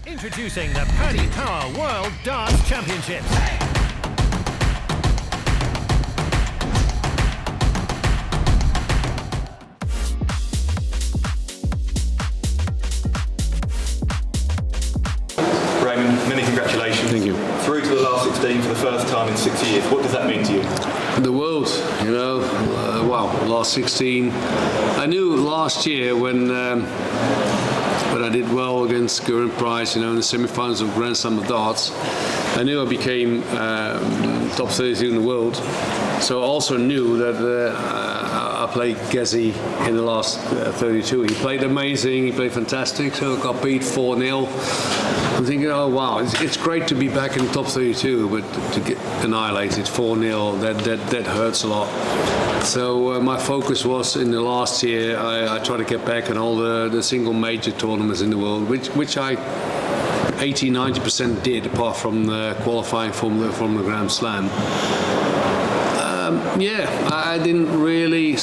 Introducing the Paddy Power World Darts Championships. Raymond, many congratulations. Thank you. Through to the last 16 for the first time in 6 years. What does that mean to you? The world, wow, last 16. I knew last year when I did well against Geraint Price, in the semi-finals of Grand Slam of Darts. I knew I became top 32 in the world. So I also knew that I played Gezi in the last 32. He played amazing, he played fantastic, so I got beat 4-0. I'm thinking, oh wow, it's great to be back in the top 32, but to get annihilated 4-0, that hurts a lot. So my focus was in the last year, I tried to get back in all the single major tournaments in the world, which I 80-90% did, apart from the qualifying from the Grand Slam. I didn't really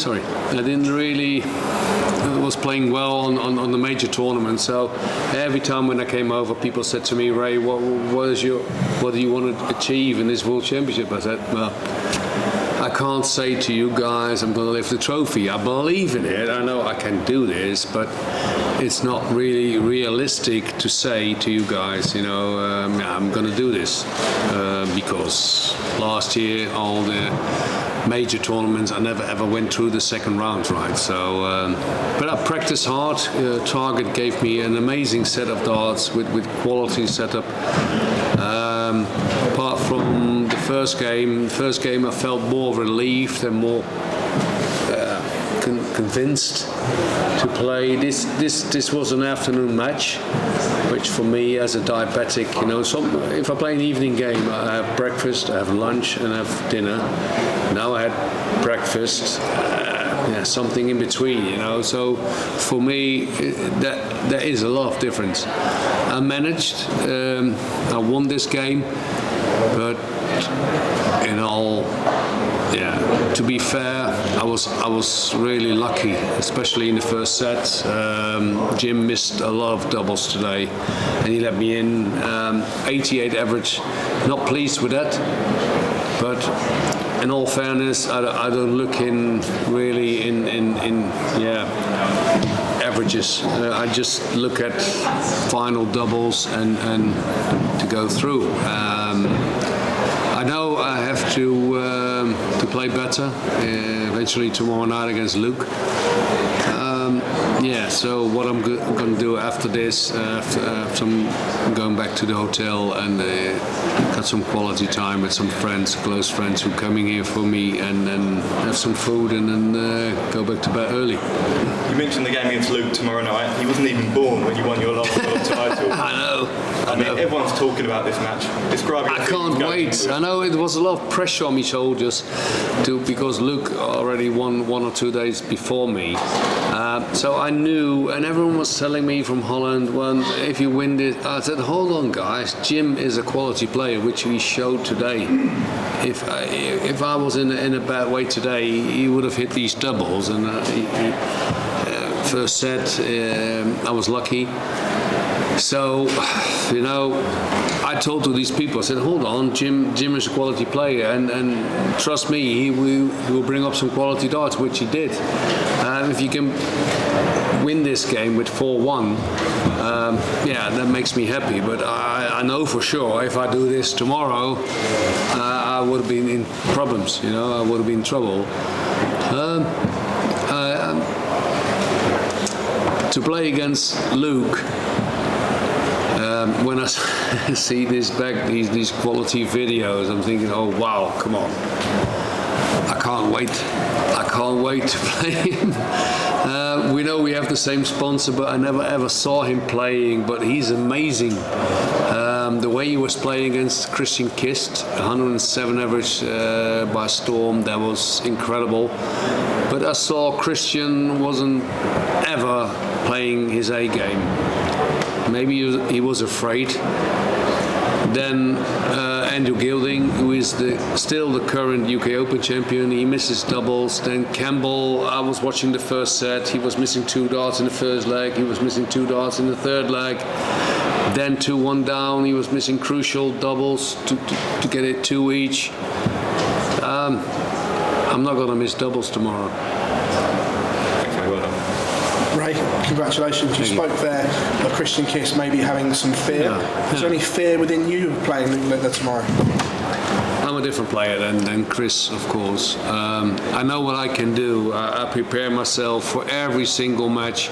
was playing well on the major tournament. So every time when I came over, people said to me, Ray, what do you want to achieve in this World Championship? I said, well, I can't say to you guys I'm going to lift the trophy. I believe in it. I know I can do this, but it's not really realistic to say to you guys, I'm going to do this because last year all the major tournaments I never ever went through the second round, right? So, but I practiced hard. Target gave me an amazing set of darts with quality setup. Apart from the first game I felt more relieved and more convinced to play. This was an afternoon match, which for me as a diabetic, if I play an evening game, I have breakfast, I have lunch, and I have dinner. Now I had breakfast, something in between, So for me, that is a lot of difference. I managed. I won this game, but in all, to be fair, I was really lucky, especially in the first set. Jim missed a lot of doubles today, and he let me in 88 average. Not pleased with that, but in all fairness, I don't look in averages. I just look at final doubles and to go through. I know I have to play better eventually tomorrow night against Luke. So what I'm going to do after this, after I'm going back to the hotel and got some quality time with some friends, close friends who are coming here for me, and then have some food and then go back to bed early. You mentioned the game against Luke tomorrow night. He wasn't even born when you won your last world title. I know. Everyone's talking about this match. Describing. I can't wait. I know it was a lot of pressure on my shoulders because Luke already won 1 or 2 days before me. So I knew, and everyone was telling me from Holland, well, if you win this, I said, hold on guys, Jim is a quality player, which he showed today. If I was in a bad way today, he would have hit these doubles, and first set, I was lucky. So, I told to these people, I said, hold on, Jim is a quality player, and trust me, he will bring up some quality darts, which he did. If you can win this game with 4-1, that makes me happy. But I know for sure if I do this tomorrow, I would have been in problems, I would have been in trouble. To play against Luke, when I see these quality videos, I'm thinking, oh wow, come on. I can't wait to play him. We know we have the same sponsor, but I never ever saw him playing, but he's amazing. The way he was playing against Christian Kist, 107 average by Storm, that was incredible. But I saw Christian wasn't ever playing his A game. Maybe he was afraid. Then Andrew Gilding, who is still the current UK Open champion, he misses doubles. Then Campbell, I was watching the first set, he was missing 2 darts in the first leg, he was missing 2 darts in the third leg. then 2-1 down. He was missing crucial doubles to get it 2 each. I'm not going to miss doubles tomorrow. Okay, well done. Ray, congratulations. You spoke there of Christian Kiss maybe having some fear. Is there any fear within you of playing Luke Littler tomorrow? I'm a different player than Chris, of course. I know what I can do. I prepare myself for every single match.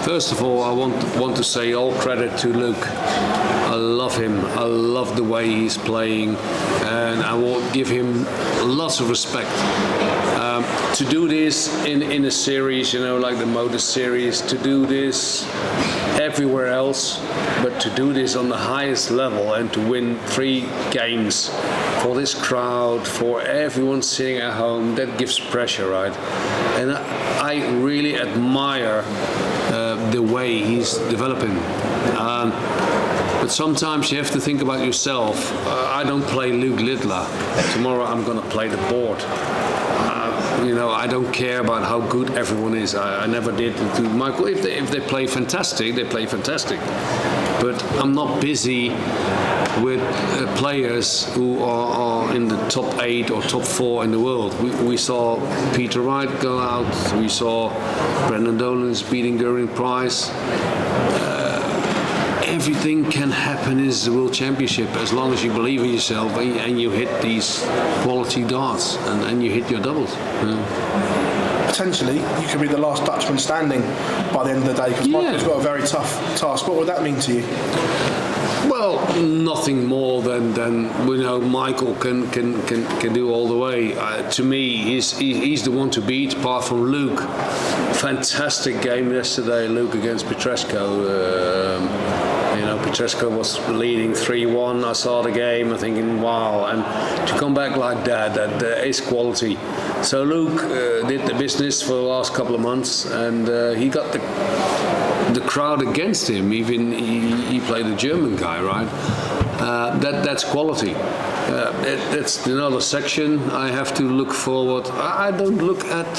First of all, I want to say all credit to Luke. I love him. I love the way he's playing, and I will give him lots of respect. To do this in a series, like the Motor Series, to do this everywhere else, but to do this on the highest level and to win 3 games for this crowd, for everyone sitting at home, that gives pressure, right? And I really admire the way he's developing. But sometimes you have to think about yourself. I don't play Luke Littler. Tomorrow I'm going to play the board. I don't care about how good everyone is. I never did to Michael. If they play fantastic, they play fantastic. But I'm not busy with players who are in the top 8 or top 4 in the world. We saw Peter Wright go out. We saw Brendan Dolan's beating Gerwyn Price. Everything can happen in the World Championship as long as you believe in yourself and you hit these quality darts and you hit your doubles. Potentially, you could be the last Dutchman standing by the end of the day because Michael's got a very tough task. What would that mean to you? Well, nothing more than Michael can do all the way. To me, he's the one to beat, apart from Luke. Fantastic game yesterday, Luke against Petrescu. Petrescu was leading 3-1. I saw the game, I'm thinking, wow. And to come back like that is quality. So Luke did the business for the last couple of months, and he got the crowd against him. Even he played a German guy, right? That's quality. It's another section. I have to look forward. I don't look at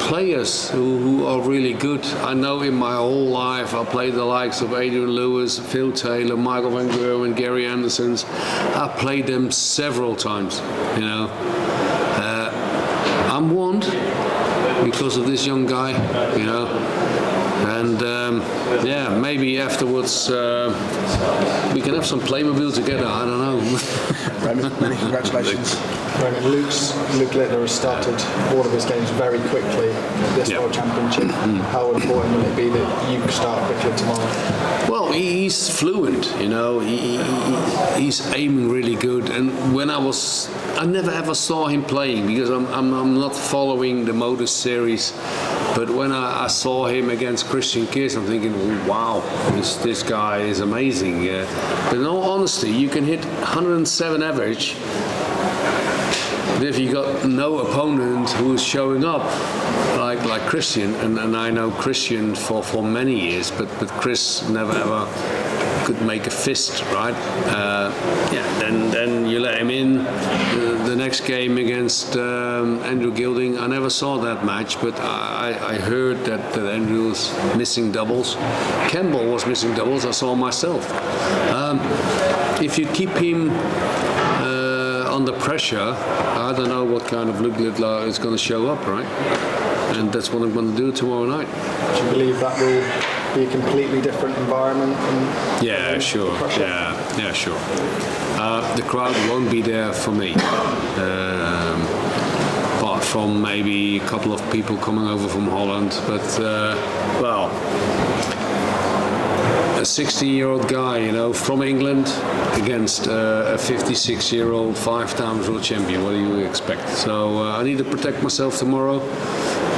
players who are really good. I know in my whole life I played the likes of Adrian Lewis, Phil Taylor, Michael van Gerwen, Gary Andersons. I played them several times. I'm warned because of this young guy. And maybe afterwards we can have some Playmobil together. I don't know. Raymond, many congratulations. Raymond, Luke Littler has started all of his games very quickly at this World Championship. How important will it be that you start quickly tomorrow? Well, he's fluent, he's aiming really good. And when I never ever saw him playing because I'm not following the Motor Series. But when I saw him against Christian Kiss, I'm thinking, wow, this guy is amazing. But in all honesty, you can hit 107 average if you got no opponent who is showing up like Christian. And I know Christian for many years, but Chris never ever could make a fist, right? Then you let him in. The next game against Andrew Gilding, I never saw that match, but I heard that Andrew was missing doubles. Campbell was missing doubles, I saw myself. If you keep him under pressure, I don't know what kind of Luke Littler is going to show up, right? And that's what I'm going to do tomorrow night. Do you believe that will be a completely different environment? Yeah, sure. Yeah, sure. The crowd won't be there for me, apart from maybe a couple of people coming over from Holland. But a 16-year-old guy, from England against a 56-year-old 5-time world champion. What do you expect? So I need to protect myself tomorrow.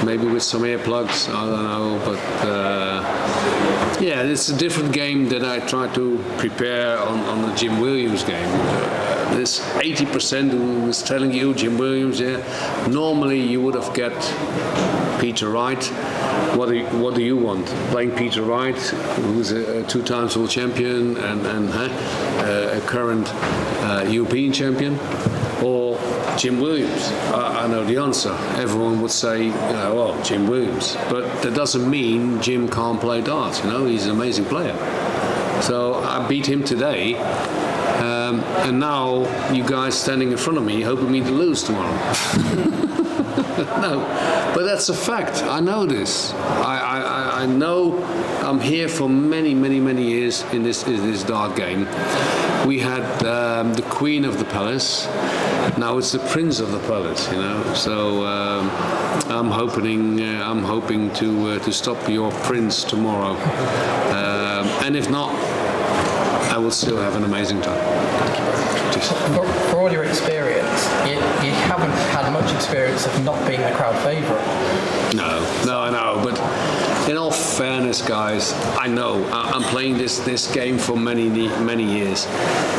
Maybe with some earplugs, I don't know, but it's a different game that I try to prepare on the Jim Williams game. This 80% who was telling you Jim Williams, normally you would have get Peter Wright. What do you want? Playing Peter Wright, who's a 2-time world champion and a current European champion, or Jim Williams. I know the answer. Everyone would say, well, Jim Williams. But that doesn't mean Jim can't play darts. He's an amazing player. So I beat him today. And now you guys standing in front of me hoping me to lose tomorrow. No, but that's a fact. I know this. I know I'm here for many years in this dart game. We had the Queen of the Palace. Now it's the Prince of the Palace. So I'm hoping to stop your Prince tomorrow. And if not, I will still have an amazing time. For all your experience, you haven't had much experience of not being the crowd favourite. No, I know, but in all fairness, guys, I know I'm playing this game for many years,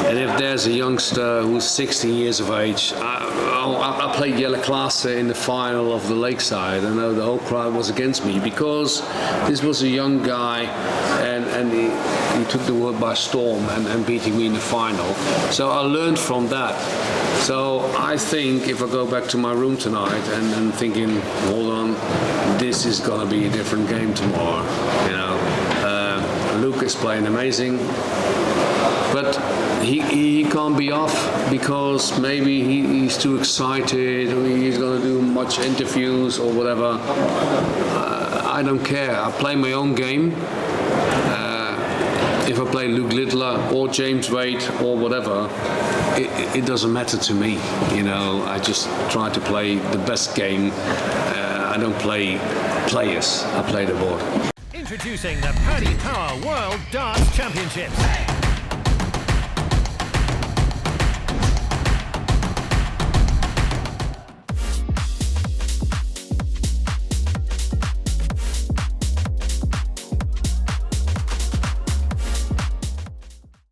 and if there's a youngster who's 16 years of age, I played Jelle Klaassen in the final of the Lakeside. I know the whole crowd was against me because this was a young guy, and he took the world by storm and beating me in the final. So I learned from that. So I think if I go back to my room tonight and thinking, hold on, this is going to be a different game tomorrow. Luke is playing amazing, but he can't be off because maybe he's too excited, or he's going to do much interviews or whatever. I don't care. I play my own game. If I play Luke Littler or James Wade or whatever, it doesn't matter to me. I just try to play the best game. I don't play players. I play the board. Introducing the Paddy Power World Darts Championships.